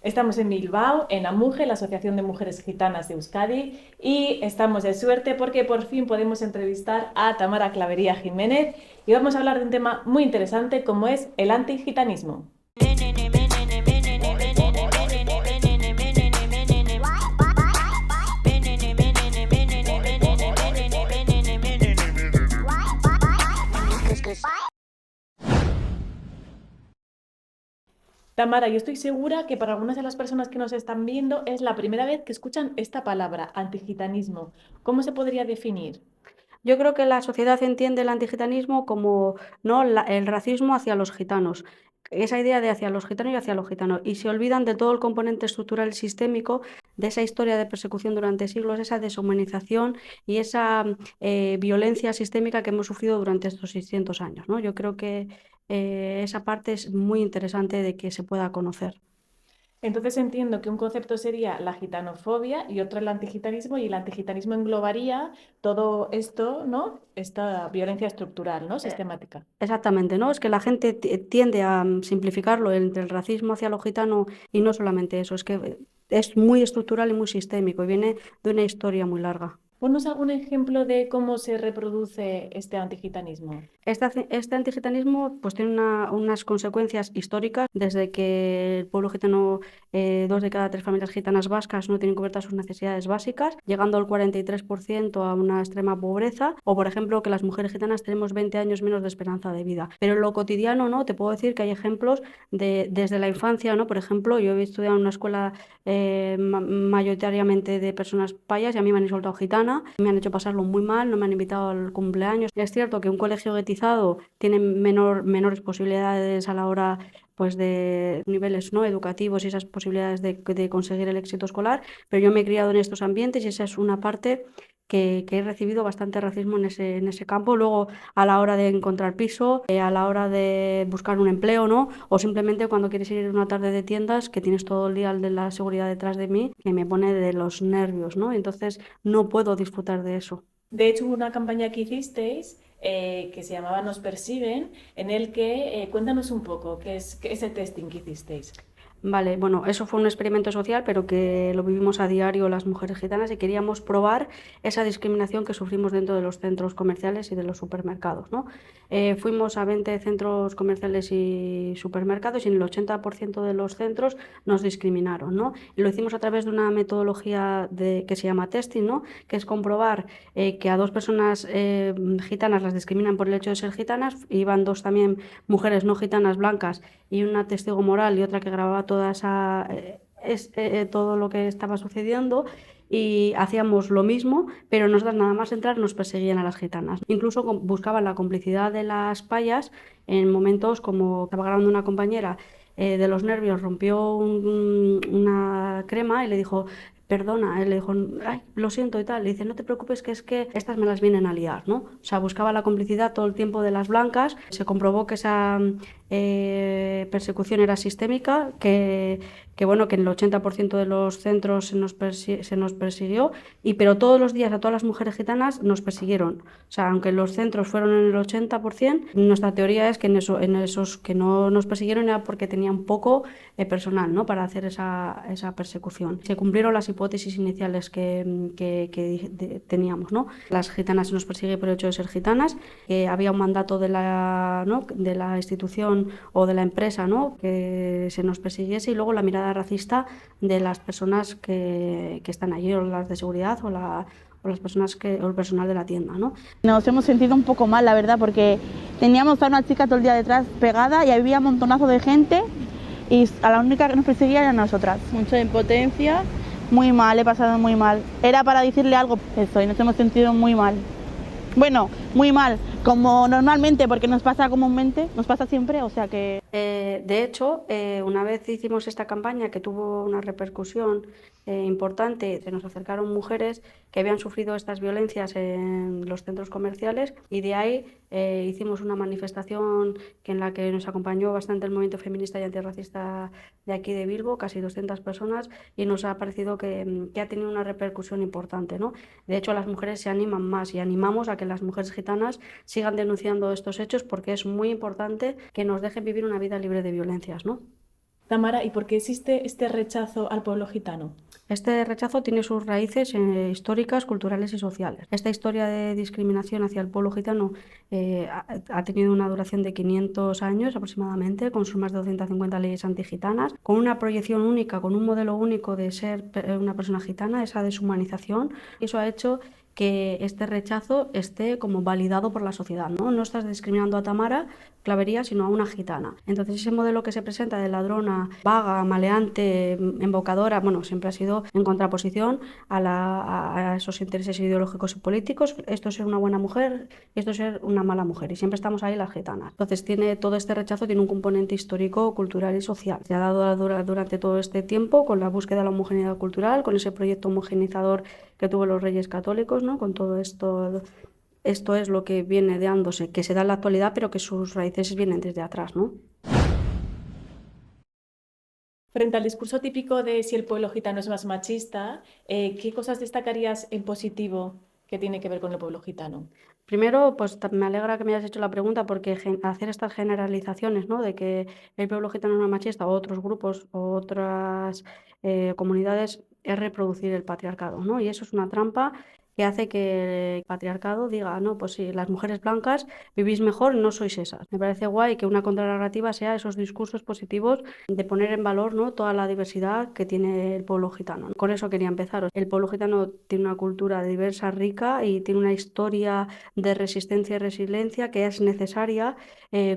Estamos en Bilbao, en AMUGE, la Asociación de Mujeres Gitanas de Euskadi, y estamos de suerte porque por fin podemos entrevistar a Tamara Clavería Jiménez y vamos a hablar de un tema muy interesante como es el antigitanismo. Tamara, yo estoy segura que para algunas de las personas que nos están viendo es la primera vez que escuchan esta palabra, antigitanismo. ¿Cómo se podría definir? Yo creo que la sociedad entiende el antigitanismo como ¿no? El racismo hacia los gitanos. Esa idea de hacia los gitanos y hacia los gitanos. Y se olvidan de todo el componente estructural sistémico de esa historia de persecución durante siglos, esa deshumanización y esa violencia sistémica que hemos sufrido durante estos 600 años, ¿no? Yo creo que esa parte es muy interesante de que se pueda conocer. Entonces entiendo que un concepto sería la gitanofobia y otro el antigitanismo, y el antigitanismo englobaría todo esto, ¿no? Esta violencia estructural, ¿no? Eh, Sistemática. Exactamente, ¿no? Es que la gente tiende a simplificarlo entre el racismo hacia lo gitano y no solamente eso, es que es muy estructural y muy sistémico y viene de una historia muy larga. Ponos algún ejemplo de cómo se reproduce este antigitanismo. Este antigitanismo pues, tiene unas consecuencias históricas, desde que el pueblo gitano, 2 de cada 3 familias gitanas vascas no tienen cubiertas sus necesidades básicas, llegando al 43% a una extrema pobreza, o por ejemplo que las mujeres gitanas tenemos 20 años menos de esperanza de vida. Pero en lo cotidiano, ¿no? Te puedo decir que hay ejemplos desde la infancia, ¿no? Por ejemplo, yo he estudiado en una escuela mayoritariamente de personas payas y a mí me han insultado gitana, me han hecho pasarlo muy mal, no me han invitado al cumpleaños. Y es cierto que un colegio guetizado tiene menores posibilidades a la hora pues de niveles no educativos y esas posibilidades de conseguir el éxito escolar, pero yo me he criado en estos ambientes y esa es una parte que he recibido bastante racismo en ese campo. Luego, a la hora de encontrar piso, a la hora de buscar un empleo, ¿no? O simplemente cuando quieres ir una tarde de tiendas, que tienes todo el día el de la seguridad detrás de mí, que me pone de los nervios, ¿no? Entonces, no puedo disfrutar de eso. De hecho, hubo una campaña que hicisteis que se llamaba Nos Persiguen, en el que cuéntanos un poco qué es el testing que hicisteis. Vale, bueno, eso fue un experimento social, pero que lo vivimos a diario las mujeres gitanas y queríamos probar esa discriminación que sufrimos dentro de los centros comerciales y de los supermercados, ¿no? Fuimos a 20 centros comerciales y supermercados y en el 80% de los centros nos discriminaron, ¿no? Y lo hicimos a través de una metodología que se llama testing, ¿no? Que es comprobar que a 2 personas gitanas las discriminan por el hecho de ser gitanas, iban 2 también mujeres no gitanas blancas y una testigo moral y otra que grababa todo lo que estaba sucediendo y hacíamos lo mismo, pero nosotras nada más entrar nos perseguían a las gitanas. Incluso buscaban la complicidad de las payas en momentos como estaba grabando una compañera de los nervios, rompió una crema y le dijo, perdona, él le dijo, ay, lo siento y tal. Le dice, no te preocupes, que es que estas me las vienen a liar, ¿no? O sea, buscaba la complicidad todo el tiempo de las blancas. Se comprobó que esa persecución era sistémica, que bueno, que en el 80% de los centros se nos persiguió, pero todos los días a todas las mujeres gitanas nos persiguieron. O sea, aunque los centros fueron en el 80%, nuestra teoría es que en esos que no nos persiguieron era porque tenían poco personal, ¿no? Para hacer esa persecución. Se cumplieron las hipótesis iniciales que teníamos, ¿no? Las gitanas se nos persigue por el hecho de ser gitanas, que había un mandato ¿no? de la institución o de la empresa, ¿no? Que se nos persiguiese, y luego la mirada racista de las personas que están allí, o las de seguridad o las personas o el personal de la tienda, ¿no? Nos hemos sentido un poco mal, la verdad, porque teníamos a una chica todo el día detrás pegada y había un montonazo de gente y a la única que nos perseguía era a nosotras. Mucha impotencia. Muy mal, he pasado muy mal. Era para decirle algo, eso, y nos hemos sentido muy mal. Bueno, muy mal, como normalmente, porque nos pasa comúnmente, nos pasa siempre, o sea que... De hecho, una vez hicimos esta campaña que tuvo una repercusión importante, se nos acercaron mujeres que habían sufrido estas violencias en los centros comerciales y de ahí hicimos una manifestación en la que nos acompañó bastante el movimiento feminista y antirracista de aquí de Bilbo, casi 200 personas, y nos ha parecido que ha tenido una repercusión importante, ¿no? De hecho, las mujeres se animan más y animamos a que las mujeres gitanas sigan denunciando estos hechos porque es muy importante que nos dejen vivir una vida libre de violencias, ¿no? Tamara, ¿y por qué existe este rechazo al pueblo gitano? Este rechazo tiene sus raíces históricas, culturales y sociales. Esta historia de discriminación hacia el pueblo gitano ha tenido una duración de 500 años aproximadamente, con sus más de 250 leyes antigitanas, con una proyección única, con un modelo único de ser una persona gitana, esa deshumanización. Y eso ha hecho que este rechazo esté como validado por la sociedad, ¿no? No estás discriminando a Tamara Clavería, sino a una gitana. Entonces ese modelo que se presenta de ladrona, vaga, maleante, embaucadora, bueno, siempre ha sido en contraposición a esos intereses ideológicos y políticos. Esto es ser una buena mujer, esto es ser una mala mujer, y siempre estamos ahí las gitanas. Entonces todo este rechazo tiene un componente histórico, cultural y social. Se ha dado durante todo este tiempo con la búsqueda de la homogeneidad cultural, con ese proyecto homogeneizador que tuvo los Reyes Católicos, ¿no? Con todo esto. Esto es lo que viene dándose, que se da en la actualidad, pero que sus raíces vienen desde atrás, ¿no? Frente al discurso típico de si el pueblo gitano es más machista, ¿qué cosas destacarías en positivo que tiene que ver con el pueblo gitano? Primero, pues me alegra que me hayas hecho la pregunta porque hacer estas generalizaciones, ¿no? De que el pueblo gitano no es machista o otros grupos o otras comunidades es reproducir el patriarcado, ¿no? Y eso es una trampa que hace que el patriarcado diga, no, pues sí, las mujeres blancas vivís mejor, no sois esas. Me parece guay que una contranarrativa sea esos discursos positivos de poner en valor, ¿no? Toda la diversidad que tiene el pueblo gitano. Con eso quería empezar. El pueblo gitano tiene una cultura diversa, rica, y tiene una historia de resistencia y resiliencia que es necesaria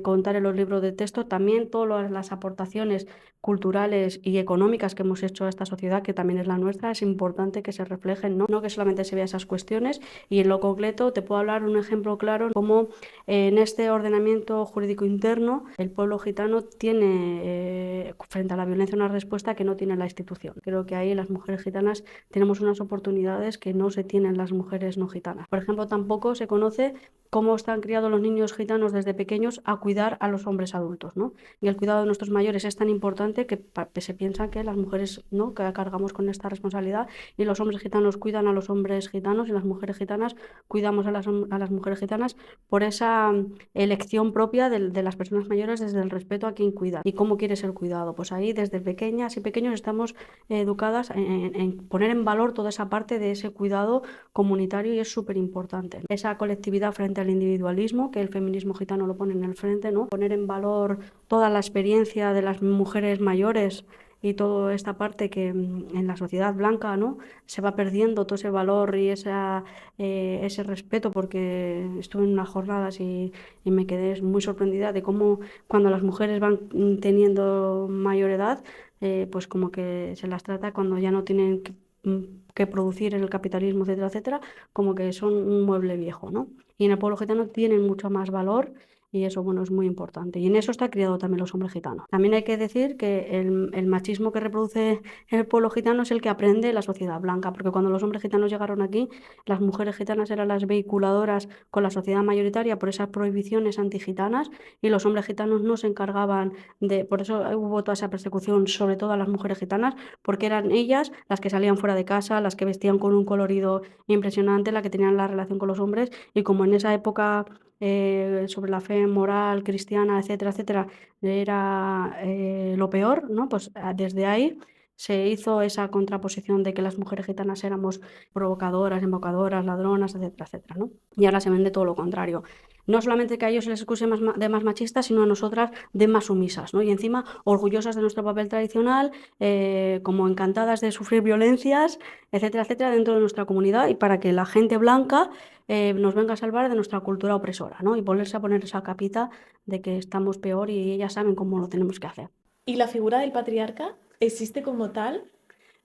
contar en los libros de texto. También todas las aportaciones culturales y económicas que hemos hecho a esta sociedad, que también es la nuestra, es importante que se reflejen, ¿no? No que solamente se vea esas cuestiones. Y en lo concreto te puedo hablar un ejemplo claro como en este ordenamiento jurídico interno el pueblo gitano tiene frente a la violencia una respuesta que no tiene la institución. Creo que ahí las mujeres gitanas tenemos unas oportunidades que no se tienen las mujeres no gitanas. Por ejemplo, tampoco se conoce cómo están criados los niños gitanos desde pequeños a cuidar a los hombres adultos, ¿no? Y el cuidado de nuestros mayores es tan importante que se piensa que las mujeres, ¿no?, que cargamos con esta responsabilidad, y los hombres gitanos cuidan a los hombres gitanos y las mujeres gitanas cuidamos a las mujeres gitanas por esa elección propia de las personas mayores desde el respeto a quien cuida y cómo quiere ser cuidado. Pues ahí desde pequeñas y pequeños estamos educadas en poner en valor toda esa parte de ese cuidado comunitario, y es súper importante. Esa colectividad frente al individualismo, que el feminismo gitano lo pone en el frente, ¿no? Poner en valor toda la experiencia de las mujeres mayores y toda esta parte que en la sociedad blanca, ¿no?, se va perdiendo todo ese valor y ese respeto, porque estuve en unas jornadas y me quedé muy sorprendida de cómo cuando las mujeres van teniendo mayor edad, pues como que se las trata cuando ya no tienen que producir en el capitalismo, etcétera, etcétera, como que son un mueble viejo, ¿no? Y en el pueblo gitano tienen mucho más valor, y eso, bueno, es muy importante. Y en eso está criado también los hombres gitanos. También hay que decir que el machismo que reproduce el pueblo gitano es el que aprende la sociedad blanca, porque cuando los hombres gitanos llegaron aquí, las mujeres gitanas eran las vehiculadoras con la sociedad mayoritaria por esas prohibiciones antigitanas, y los hombres gitanos no se encargaban por eso hubo toda esa persecución, sobre todo a las mujeres gitanas, porque eran ellas las que salían fuera de casa, las que vestían con un colorido impresionante, las que tenían la relación con los hombres, y como en esa época sobre la fe moral cristiana, etcétera, etcétera, era lo peor, ¿no? Pues desde ahí se hizo esa contraposición de que las mujeres gitanas éramos provocadoras, embaucadoras, ladronas, etcétera, etcétera, ¿no? Y ahora se vende todo lo contrario. No solamente que a ellos se les acuse de más machistas, sino a nosotras de más sumisas, ¿no? Y encima orgullosas de nuestro papel tradicional, como encantadas de sufrir violencias, etcétera, etcétera, dentro de nuestra comunidad, y para que la gente blanca nos venga a salvar de nuestra cultura opresora, ¿no? Y volverse a poner esa capita de que estamos peor y ellas saben cómo lo tenemos que hacer. ¿Y la figura del patriarca existe como tal?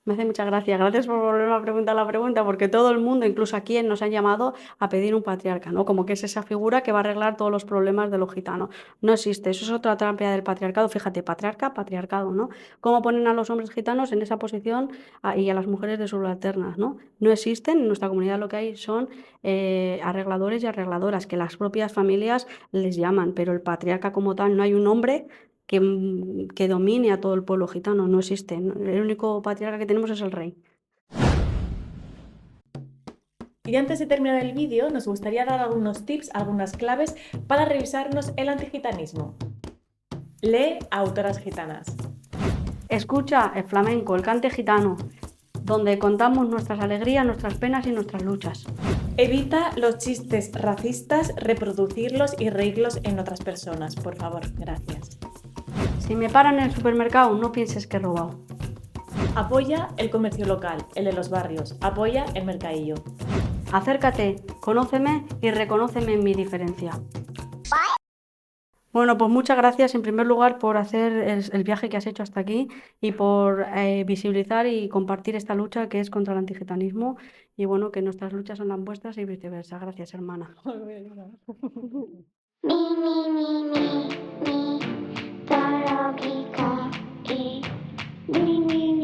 Me hace muchas gracias. Gracias por volverme a preguntar la pregunta, porque todo el mundo, incluso aquí, nos han llamado a pedir un patriarca, ¿no? Como que es esa figura que va a arreglar todos los problemas de los gitanos. No existe. Eso es otra trampa del patriarcado. Fíjate, patriarca, patriarcado, ¿no? Cómo ponen a los hombres gitanos en esa posición y a las mujeres de subalternas, ¿no? No existen. En nuestra comunidad lo que hay son arregladores y arregladoras, que las propias familias les llaman, pero el patriarca como tal, no hay un hombre que domine a todo el pueblo gitano, no existe. El único patriarca que tenemos es el rey. Y antes de terminar el vídeo, nos gustaría dar algunos tips, algunas claves para revisarnos el antigitanismo. Lee a autoras gitanas. Escucha el flamenco, el cante gitano, donde contamos nuestras alegrías, nuestras penas y nuestras luchas. Evita los chistes racistas, reproducirlos y reírlos en otras personas, por favor. Gracias. Si me paran en el supermercado, no pienses que he robado. Apoya el comercio local, el de los barrios. Apoya el mercadillo. Acércate, conóceme y reconóceme en mi diferencia. Bueno, pues muchas gracias en primer lugar por hacer el viaje que has hecho hasta aquí y por visibilizar y compartir esta lucha que es contra el antigitanismo y bueno, que nuestras luchas son las vuestras y viceversa. Gracias, hermana. Mi, mi, mi, mi, mi, Dorogui, Coqui. Mi, mi,